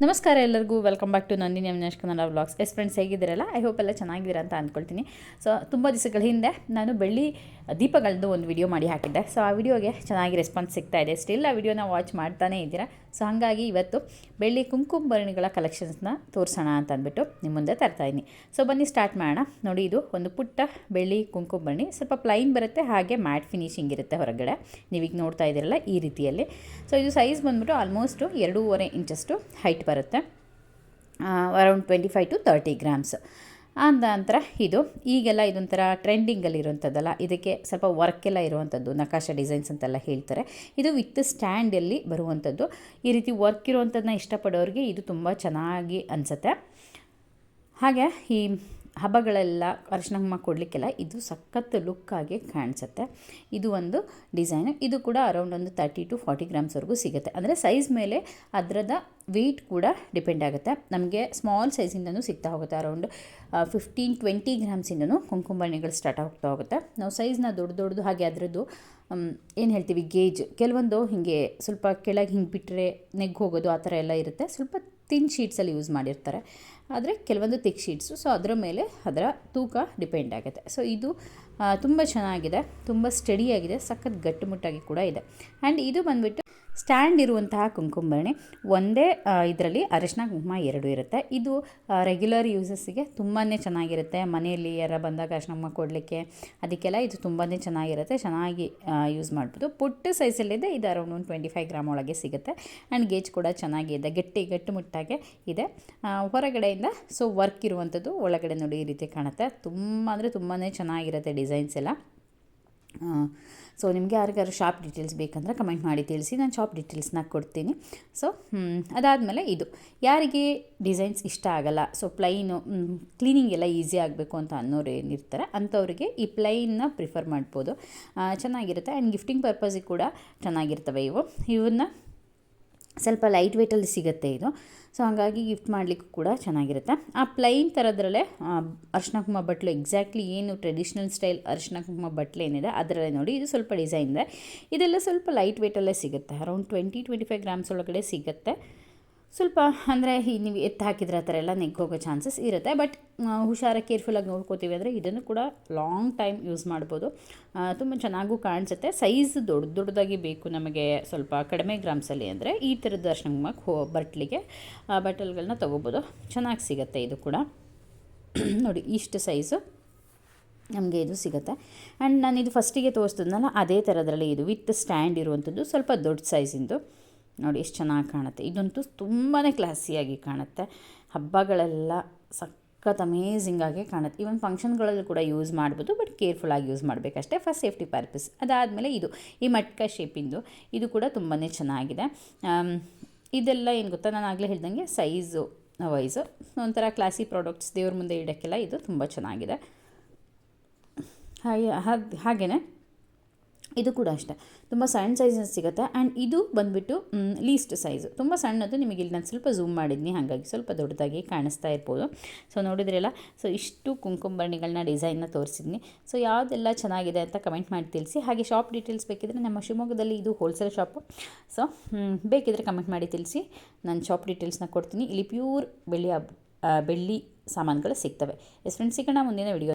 ನಮಸ್ಕಾರ ಎಲ್ಲರಿಗೂ, welcome back to Nandini Avinash Kannada vlogs. Friends, ಹೇಗಿದ್ದೀರಲ್ಲ? ಐ ಹೋಪ್ ಎಲ್ಲ ಚೆನ್ನಾಗಿದ್ದೀರಾ ಅಂತ ಅಂದ್ಕೊಳ್ತೀನಿ. ಸೊ ತುಂಬ ದಿವಸಗಳ ಹಿಂದೆ ನಾನು ಬೆಳ್ಳಿ ದೀಪಗಳದ್ದು ಒಂದು ವಿಡಿಯೋ ಮಾಡಿ ಹಾಕಿದ್ದೆ. ಸೊ ಆ ವಿಡಿಯೋಗೆ ಚೆನ್ನಾಗಿ ರೆಸ್ಪಾನ್ಸ್ ಸಿಗ್ತಾ ಇದೆ. ಸ್ಟಿಲ್ ಆ ವಿಡಿಯೋನ ವಾಚ್ ಮಾಡ್ತಾನೇ ಇದ್ದೀರಾ. ಸೊ ಹಾಗಾಗಿ ಇವತ್ತು ಬೆಳ್ಳಿ ಕುಂಕುಮ ಭರಣಿಗಳ ಕಲೆಕ್ಷನ್ಸ್ನ ತೋರಿಸೋಣ ಅಂತ ಅಂದ್ಬಿಟ್ಟು ನಿಮ್ಮ ಮುಂದೆ ತರ್ತಾಯಿದ್ದೀನಿ. ಸೊ ಬನ್ನಿ ಸ್ಟಾರ್ಟ್ ಮಾಡೋಣ. ನೋಡಿ, ಇದು ಒಂದು ಪುಟ್ಟ ಬೆಳ್ಳಿ ಕುಂಕುಮ ಭರಣಿ. ಸ್ವಲ್ಪ ಪ್ಲೈನ್ ಬರುತ್ತೆ, ಹಾಗೆ ಮ್ಯಾಟ್ ಫಿನಿಶಿಂಗ್ ಇರುತ್ತೆ ಹೊರಗಡೆ. ನೀವೀಗ ನೋಡ್ತಾ ಇದ್ದೀರಲ್ಲ ಈ ರೀತಿಯಲ್ಲಿ. ಸೊ ಇದು ಸೈಜ್ ಬಂದ್ಬಿಟ್ಟು ಆಲ್ಮೋಸ್ಟ್ 2.5 ಇಂಚಷ್ಟು ಹೈಟ್ ಬರುತ್ತೆ. Around 25 to 30 grams. ಆದ ನಂತರ ಇದು ಈಗೆಲ್ಲ ಇದೊಂಥರ ಟ್ರೆಂಡಿಂಗಲ್ಲಿ ಇರುವಂಥದ್ದಲ್ಲ, ಇದಕ್ಕೆ ಸ್ವಲ್ಪ ವರ್ಕೆಲ್ಲ ಇರುವಂಥದ್ದು, ನಕಾಶ ಡಿಸೈನ್ಸ್ ಅಂತೆಲ್ಲ ಹೇಳ್ತಾರೆ. ಇದು ವಿತ್ ಸ್ಟ್ಯಾಂಡಲ್ಲಿ ಬರುವಂಥದ್ದು. ಈ ರೀತಿ ವರ್ಕ್ ಇರುವಂಥದ್ದನ್ನ ಇಷ್ಟಪಡೋರಿಗೆ ಇದು ತುಂಬ ಚೆನ್ನಾಗಿ ಅನಿಸುತ್ತೆ. ಹಾಗೆ ಈ ಹಬ್ಬಗಳೆಲ್ಲ ಅರಿಶಿನ ಕುಂಕುಮ ಕೊಡಲಿಕ್ಕೆಲ್ಲ ಇದು ಸಖತ್ ಲುಕ್ಕಾಗಿ ಕಾಣಿಸುತ್ತೆ. ಇದು ಒಂದು ಡಿಸೈನು. ಇದು ಕೂಡ ಅರೌಂಡ್ ಒಂದು 30 to 40 ಗ್ರಾಮ್ಸ್ವರೆಗೂ ಸಿಗುತ್ತೆ. ಅಂದರೆ ಸೈಜ್ ಮೇಲೆ ಅದರದ ವೆಯ್ಟ್ ಕೂಡ ಡಿಪೆಂಡ್ ಆಗುತ್ತೆ. ನಮಗೆ ಸ್ಮಾಲ್ ಸೈಜಿಂದನೂ ಸಿಗ್ತಾ ಹೋಗುತ್ತೆ. ಅರೌಂಡ್ 15-20 ಗ್ರಾಮ್ಸಿಂದನೂ ಕುಂಕುಮ ಭರಣಿಗಳು ಸ್ಟಾರ್ಟ್ ಆಗ್ತಾ ಹೋಗುತ್ತೆ. ನಾವು ಸೈಜ್ನ ದೊಡ್ಡದು ಹಾಗೆ ಅದರದ್ದು ಏನು ಹೇಳ್ತೀವಿ ಗೇಜ್, ಕೆಲವೊಂದು ಹೀಗೆ ಸ್ವಲ್ಪ ಕೆಳಗೆ ಹಿಂಗೆ ಬಿಟ್ಟರೆ ನೆಗ್ ಹೋಗೋದು ಆ ಥರ ಎಲ್ಲ ಇರುತ್ತೆ. ಸ್ವಲ್ಪ ತಿನ್ ಶೀಟ್ಸಲ್ಲಿ ಯೂಸ್ ಮಾಡಿರ್ತಾರೆ, ಆದರೆ ಕೆಲವೊಂದು ತಿಕ್ ಶೀಟ್ಸು. ಸೊ ಅದರ ಮೇಲೆ ಅದರ ತೂಕ ಡಿಪೆಂಡ್ ಆಗುತ್ತೆ. ಸೊ ಇದು ತುಂಬ ಚೆನ್ನಾಗಿದೆ, ತುಂಬ ಸ್ಟಡಿಯಾಗಿದೆ, ಸಖತ್ ಗಟ್ಟುಮುಟ್ಟಾಗಿ ಕೂಡ ಇದೆ. ಆ್ಯಂಡ್ ಇದು ಬಂದುಬಿಟ್ಟು ಸ್ಟ್ಯಾಂಡ್ ಇರುವಂತಹ ಕುಂಕುಮ ಭರಣಿ. ಒಂದೇ ಇದರಲ್ಲಿ ಅರಿಶಿನ ಕುಂಕುಮ 2 ಇರುತ್ತೆ. ಇದು ರೆಗ್ಯುಲರ್ ಯೂಸಸ್ಸಿಗೆ ತುಂಬಾ ಚೆನ್ನಾಗಿರುತ್ತೆ. ಮನೆಯಲ್ಲಿ ಯಾರ ಬಂದಾಗ ಅರಿಶಿನ ಕುಂಕುಮ ಕೊಡಲಿಕ್ಕೆ ಅದಕ್ಕೆಲ್ಲ ಇದು ತುಂಬಾ ಚೆನ್ನಾಗಿರುತ್ತೆ, ಚೆನ್ನಾಗಿ ಯೂಸ್ ಮಾಡ್ಬೋದು. ಪುಟ್ಟ ಸೈಜಲ್ಲಿದೆ. ಇದು ಅರೌಂಡ್ 25 ಗ್ರಾಮ್ ಒಳಗೆ ಸಿಗುತ್ತೆ. ಆ್ಯಂಡ್ ಗೇಜ್ ಕೂಡ ಚೆನ್ನಾಗಿದೆ, ಗಟ್ಟುಮುಟ್ಟಾಗೆ ಇದೆ ಹೊರಗಡೆಯಿಂದ. ಸೊ ವರ್ಕ್ ಇರುವಂಥದ್ದು, ಒಳಗಡೆ ನೋಡಿ ಈ ರೀತಿ ಕಾಣುತ್ತೆ. ತುಂಬ ಅಂದರೆ ತುಂಬಾ ಚೆನ್ನಾಗಿರುತ್ತೆ ಡಿಸೈನ್ಸ್ ಎಲ್ಲ. ಸೊ ನಿಮಗೆ ಯಾರಿಗಾರು ಶಾಪ್ ಡೀಟೇಲ್ಸ್ ಬೇಕಂದ್ರೆ ಕಮೆಂಟ್ ಮಾಡಿ ತಿಳಿಸಿ, ನಾನು ಶಾಪ್ ಡೀಟೇಲ್ಸ್ನ ಕೊಡ್ತೀನಿ. ಸೊ ಅದಾದಮೇಲೆ ಇದು ಯಾರಿಗೆ ಡಿಸೈನ್ಸ್ ಇಷ್ಟ ಆಗಲ್ಲ, ಸೊ ಪ್ಲೈನು ಕ್ಲೀನಿಂಗ್ ಎಲ್ಲ ಈಸಿ ಆಗಬೇಕು ಅಂತ ಅನ್ನೋರು ಏನಿರ್ತಾರೆ ಅಂಥವ್ರಿಗೆ ಈ ಪ್ಲೈನ್ನ ಪ್ರಿಫರ್ ಮಾಡ್ಬೋದು. ಚೆನ್ನಾಗಿರುತ್ತೆ. ಆ್ಯಂಡ್ ಗಿಫ್ಟಿಂಗ್ ಪರ್ಪಸಿಗೆ ಕೂಡ ಚೆನ್ನಾಗಿರ್ತವೆ ಇವನ್ನ ಸ್ವಲ್ಪ ಲೈಟ್ ವೆಯ್ಟಲ್ಲಿ ಸಿಗುತ್ತೆ ಇದು. ಸೊ ಹಾಗಾಗಿ ಗಿಫ್ಟ್ ಮಾಡಲಿಕ್ಕೂ ಕೂಡ ಚೆನ್ನಾಗಿರುತ್ತೆ. ಆ ಪ್ಲೈನ್ ಥರದ್ರಲ್ಲೇ ಅರಿಶಿನ ಕುಂಕುಮ ಬಟ್ಲು, ಎಕ್ಸಾಕ್ಟ್ಲಿ ಏನು ಟ್ರೆಡಿಷ್ನಲ್ ಸ್ಟೈಲ್ ಅರಿಶಿನ ಕುಂಕುಮ ಬಟ್ಲು ಏನಿದೆ ಅದರಲ್ಲೇ ನೋಡಿ ಇದು ಸ್ವಲ್ಪ ಡಿಸೈನ್ ಇದೆ. ಇದೆಲ್ಲ ಸ್ವಲ್ಪ ಲೈಟ್ ವೆಯ್ಟಲ್ಲೇ ಸಿಗುತ್ತೆ. ಅರೌಂಡ್ 20-25 ಗ್ರಾಮ್ಸ್ ಒಳಗಡೆ ಸಿಗುತ್ತೆ. ಸ್ವಲ್ಪ ಅಂದರೆ ನೀವು ಎತ್ತು ಹಾಕಿದ್ರೆ ಆ ಥರ ಎಲ್ಲ ನೆಗ್ಗೋಗೋ ಚಾನ್ಸಸ್ ಇರುತ್ತೆ. ಬಟ್ ಹುಷಾರಾಗಿ ಕೇರ್ಫುಲ್ಲಾಗಿ ನೋಡ್ಕೋತೀವಿ ಅಂದರೆ ಇದನ್ನು ಕೂಡ ಲಾಂಗ್ ಟೈಮ್ ಯೂಸ್ ಮಾಡ್ಬೋದು. ತುಂಬ ಚೆನ್ನಾಗೂ ಕಾಣಿಸುತ್ತೆ. ಸೈಜ್ ದೊಡ್ಡದಾಗಿ ಬೇಕು ನಮಗೆ, ಸ್ವಲ್ಪ ಕಡಿಮೆ ಗ್ರಾಮ್ಸಲ್ಲಿ ಅಂದರೆ ಈ ಥರದ ಅರಿಶಿನ ಕುಂಕುಮಕ್ಕೆ ಬಟ್ಲಿಗೆ ಬಟಲ್ಗಳನ್ನ ತೊಗೋಬೋದು. ಚೆನ್ನಾಗಿ ಸಿಗುತ್ತೆ ಇದು ಕೂಡ. ನೋಡಿ ಇಷ್ಟು ಸೈಜು ನಮಗೆ ಇದು ಸಿಗುತ್ತೆ. ಆ್ಯಂಡ್ ನಾನು ಇದು ಫಸ್ಟಿಗೆ ತೋರಿಸ್ತಿದ್ನಲ್ಲ ಅದೇ ಥರದ್ರಲ್ಲಿ ಇದು ವಿತ್ ಸ್ಟ್ಯಾಂಡ್ ಇರುವಂಥದ್ದು, ಸ್ವಲ್ಪ ದೊಡ್ಡ ಸೈಜಿಂದು. ನೋಡಿ ಎಷ್ಟು ಚೆನ್ನಾಗಿ ಕಾಣುತ್ತೆ. ಇದಂತೂ ತುಂಬಾ ಕ್ಲಾಸಿಯಾಗಿ ಕಾಣುತ್ತೆ. ಹಬ್ಬಗಳೆಲ್ಲ ಸಖತ್ ಅಮೇಝಿಂಗಾಗಿ ಕಾಣುತ್ತೆ. ಈವನ್ ಫಂಕ್ಷನ್ಗಳಲ್ಲಿ ಕೂಡ ಯೂಸ್ ಮಾಡ್ಬೋದು, ಬಟ್ ಕೇರ್ಫುಲ್ಲಾಗಿ ಯೂಸ್ ಮಾಡಬೇಕಷ್ಟೇ, ಫಸ್ಟ್ ಸೇಫ್ಟಿ ಪರ್ಪಸ್. ಅದಾದಮೇಲೆ ಇದು ಈ ಮಟ್ಕ ಶೇಪಿಂದು, ಇದು ಕೂಡ ತುಂಬಾ ಚೆನ್ನಾಗಿದೆ. ಇದೆಲ್ಲ ಏನು ಗೊತ್ತಾ, ನಾನು ಆಗಲೇ ಹೇಳ್ದಂಗೆ ಸೈಜು ವೈಸು ಒಂಥರ ಕ್ಲಾಸಿ ಪ್ರಾಡಕ್ಟ್ಸ್ ದೇವ್ರ ಮುಂದೆ ಇಡೋಕ್ಕೆಲ್ಲ ಇದು ತುಂಬ ಚೆನ್ನಾಗಿದೆ. ಹಾಗೆಯೇ ಇದು ಕೂಡ ಅಷ್ಟೇ ತುಂಬ ಸಣ್ಣ ಸೈಜಸ್ ಸಿಗುತ್ತೆ. ಆ್ಯಂಡ್ ಇದು ಬಂದುಬಿಟ್ಟು ಲೀಸ್ಟ್ ಸೈಜು, ತುಂಬ ಸಣ್ಣದು. ನಿಮಗೆ ಇಲ್ಲಿ ನಾನು ಸ್ವಲ್ಪ ಝೂಮ್ ಮಾಡಿದ್ನಿ, ಹಾಗಾಗಿ ಸ್ವಲ್ಪ ದೊಡ್ಡದಾಗಿ ಕಾಣಿಸ್ತಾ ಇರ್ಬೋದು. ಸೊ ನೋಡಿದ್ರಲ್ಲ, ಸೊ ಇಷ್ಟು ಕುಂಕುಮ ಭರಣಿಗಳನ್ನ ಡಿಸೈನ್ನ ತೋರಿಸಿದ್ನಿ. ಸೊ ಯಾವುದೆಲ್ಲ ಚೆನ್ನಾಗಿದೆ ಅಂತ ಕಮೆಂಟ್ ಮಾಡಿ ತಿಳಿಸಿ. ಹಾಗೆ ಶಾಪ್ ಡೀಟೇಲ್ಸ್ ಬೇಕಿದ್ರೆ ನಮ್ಮ ಶಿವಮೊಗ್ಗದಲ್ಲಿ ಇದು ಹೋಲ್ಸೇಲ್ ಶಾಪು. ಸೊ ಬೇಕಿದ್ರೆ ಕಮೆಂಟ್ ಮಾಡಿ ತಿಳಿಸಿ, ನಾನು ಶಾಪ್ ಡೀಟೇಲ್ಸ್ನ ಕೊಡ್ತೀನಿ. ಇಲ್ಲಿ ಪ್ಯೂರ್ ಬೆಳ್ಳಿ ಸಾಮಾನುಗಳು ಸಿಗ್ತವೆ. ಫ್ರೆಂಡ್ಸ್, ಸಿಗೋಣ ಮುಂದಿನ ವಿಡಿಯೋ.